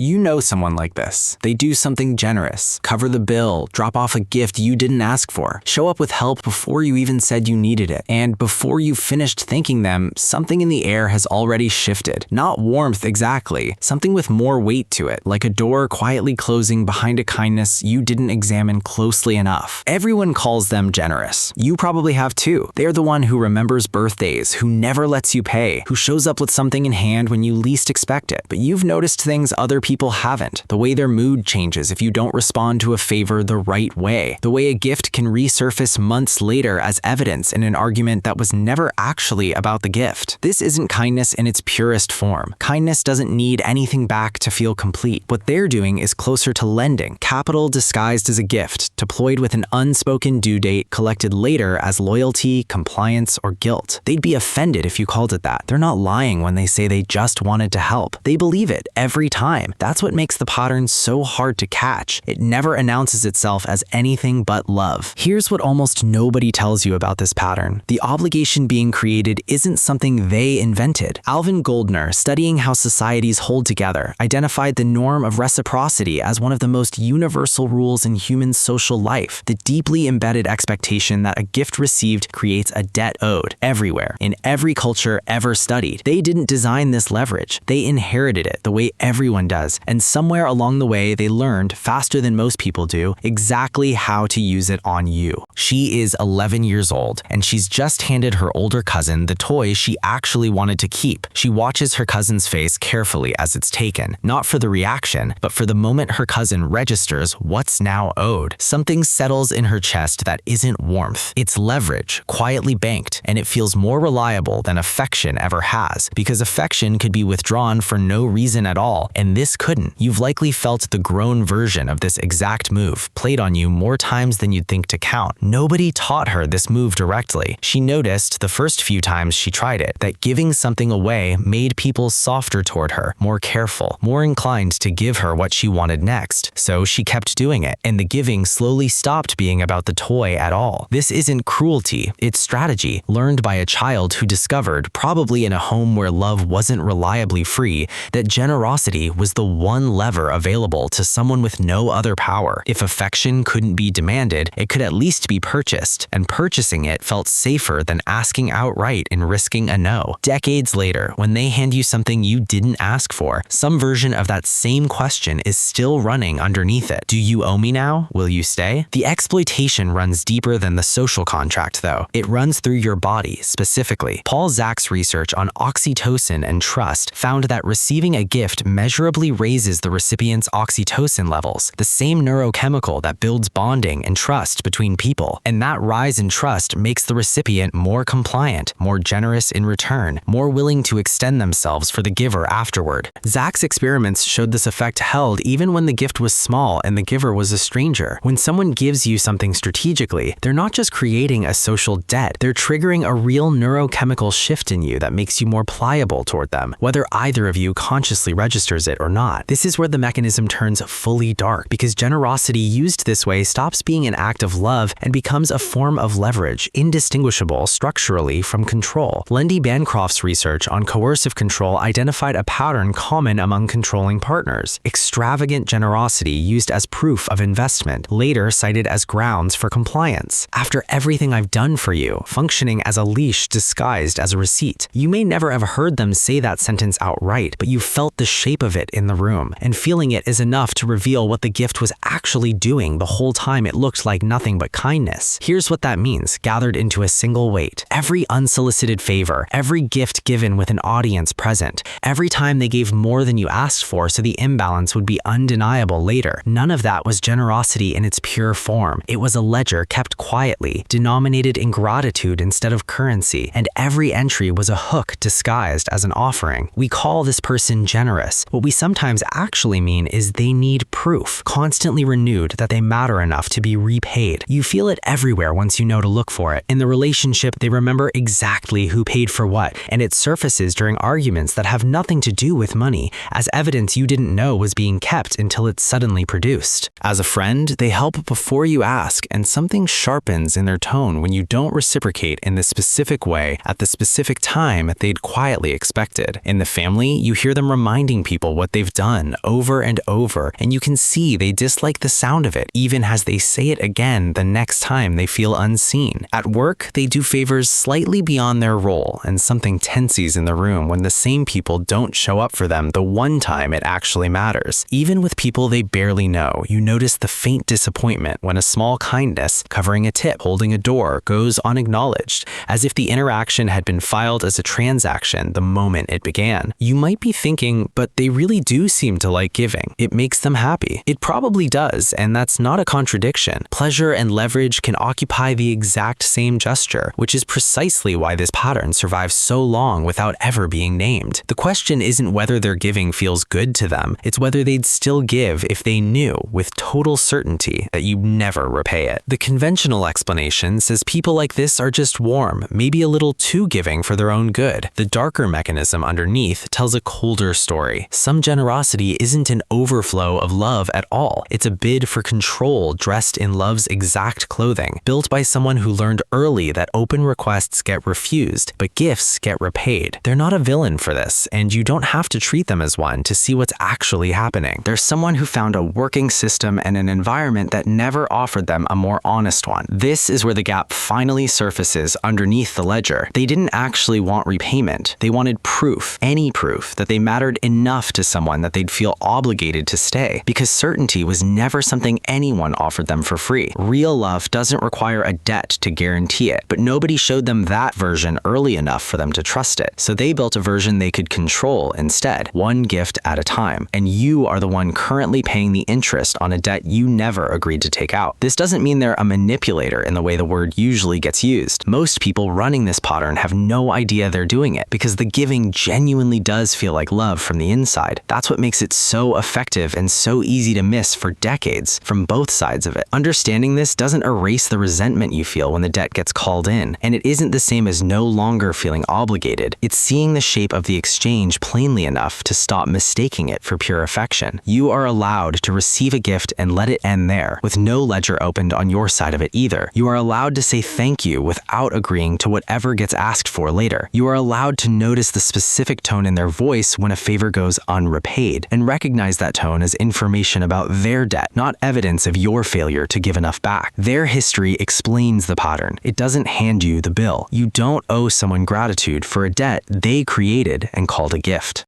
You know someone like this. They do something generous, cover the bill, drop off a gift you didn't ask for, show up with help before you even said you needed it, and before you finished thanking them, something in the air has already shifted. Not warmth exactly, something with more weight to it, like a door quietly closing behind a kindness you didn't examine closely enough. Everyone calls them generous. You probably have too. They're the one who remembers birthdays, who never lets you pay, who shows up with something in hand when you least expect it. But you've noticed things other people haven't. The way their mood changes if you don't respond to a favor the right way. The way a gift can resurface months later as evidence in an argument that was never actually about the gift. This isn't kindness in its purest form. Kindness doesn't need anything back to feel complete. What they're doing is closer to lending, capital disguised as a gift, deployed with an unspoken due date collected later as loyalty, compliance, or guilt. They'd be offended if you called it that. They're not lying when they say they just wanted to help. They believe it every time. That's what makes the pattern so hard to catch. It never announces itself as anything but love. Here's what almost nobody tells you about this pattern. The obligation being created isn't something they invented. Alvin Goldner, studying how societies hold together, identified the norm of reciprocity as one of the most universal rules in human social life. The deeply embedded expectation that a gift received creates a debt owed everywhere, in every culture ever studied. They didn't design this leverage. They inherited it the way everyone does, and somewhere along the way they learned, faster than most people do, exactly how to use it on you. She is 11 years old, and she's just handed her older cousin the toy she actually wanted to keep. She watches her cousin's face carefully as it's taken, not for the reaction, but for the moment her cousin registers what's now owed. Something settles in her chest that isn't warmth. It's leverage, quietly banked, and it feels more reliable than affection ever has, because affection could be withdrawn for no reason at all, and this couldn't. You've likely felt the grown version of this exact move, played on you more times than you'd think to count. Nobody taught her this move directly. She noticed, the first few times she tried it, that giving something away made people softer toward her, more careful, more inclined to give her what she wanted next. So she kept doing it, and the giving slowly stopped being about the toy at all. This isn't cruelty, it's strategy, learned by a child who discovered, probably in a home where love wasn't reliably free, that generosity was the one lever available to someone with no other power. If affection couldn't be demanded, it could at least be purchased, and purchasing it felt safer than asking outright and risking a no. Decades later, when they hand you something you didn't ask for, some version of that same question is still running underneath it. Do you owe me now? Will you stay? The exploitation runs deeper than the social contract, though. It runs through your body, specifically. Paul Zach's research on oxytocin and trust found that receiving a gift measurably raises the recipient's oxytocin levels, the same neurochemical that builds bonding and trust between people. And that rise in trust makes the recipient more compliant, more generous in return, more willing to extend themselves for the giver afterward. Zach's experiments showed this effect held even when the gift was small and the giver was a stranger. When someone gives you something strategically, they're not just creating a social debt, they're triggering a real neurochemical shift in you that makes you more pliable toward them, whether either of you consciously registers it or not. This is where the mechanism turns fully dark, because generosity used this way stops being an act of love and becomes a form of leverage, indistinguishable structurally from control. Lindy Bancroft's research on coercive control identified a pattern common among controlling partners: extravagant generosity used as proof of investment, later cited as grounds for compliance. After everything I've done for you, functioning as a leash disguised as a receipt. You may never have heard them say that sentence outright, but you felt the shape of it in the room, and feeling it is enough to reveal what the gift was actually doing the whole time it looked like nothing but kindness. Here's what that means, gathered into a single weight. Every unsolicited favor, every gift given with an audience present, every time they gave more than you asked for so the imbalance would be undeniable later. None of that was generosity in its pure form. It was a ledger kept quietly, denominated in gratitude instead of currency, and every entry was a hook disguised as an offering. We call this person generous. What we sometimes actually mean is they need proof, constantly renewed, that they matter enough to be repaid. You feel it everywhere once you know to look for it. In the relationship, they remember exactly who paid for what, and it surfaces during arguments that have nothing to do with money, as evidence you didn't know was being kept until it's suddenly produced. As a friend, they help before you ask, and something sharpens in their tone when you don't reciprocate in the specific way at the specific time they'd quietly expected. In the family, you hear them reminding people what they've they've done over and over, and you can see they dislike the sound of it, even as they say it again the next time they feel unseen. At work, they do favors slightly beyond their role, and something tenses in the room when the same people don't show up for them the one time it actually matters. Even with people they barely know, you notice the faint disappointment when a small kindness, covering a tip, holding a door, goes unacknowledged, as if the interaction had been filed as a transaction the moment it began. You might be thinking, but they really do seem to like giving. It makes them happy. It probably does, and that's not a contradiction. Pleasure and leverage can occupy the exact same gesture, which is precisely why this pattern survives so long without ever being named. The question isn't whether their giving feels good to them, it's whether they'd still give if they knew with total certainty that you'd never repay it. The conventional explanation says people like this are just warm, maybe a little too giving for their own good. The darker mechanism underneath tells a colder story. Some generosity isn't an overflow of love at all. It's a bid for control dressed in love's exact clothing, built by someone who learned early that open requests get refused, but gifts get repaid. They're not a villain for this, and you don't have to treat them as one to see what's actually happening. They're someone who found a working system and an environment that never offered them a more honest one. This is where the gap finally surfaces underneath the ledger. They didn't actually want repayment. They wanted proof, any proof, that they mattered enough to someone that they'd feel obligated to stay, because certainty was never something anyone offered them for free. Real love doesn't require a debt to guarantee it, but nobody showed them that version early enough for them to trust it. So they built a version they could control instead, one gift at a time. And you are the one currently paying the interest on a debt you never agreed to take out. This doesn't mean they're a manipulator in the way the word usually gets used. Most people running this pattern have no idea they're doing it, because the giving genuinely does feel like love from the inside. That's what makes it so effective and so easy to miss for decades from both sides of it. Understanding this doesn't erase the resentment you feel when the debt gets called in, and it isn't the same as no longer feeling obligated. It's seeing the shape of the exchange plainly enough to stop mistaking it for pure affection. You are allowed to receive a gift and let it end there, with no ledger opened on your side of it either. You are allowed to say thank you without agreeing to whatever gets asked for later. You are allowed to notice the specific tone in their voice when a favor goes unrepaid, and recognize that tone as information about their debt, not evidence of your failure to give enough back. Their history explains the pattern. It doesn't hand you the bill. You don't owe someone gratitude for a debt they created and called a gift.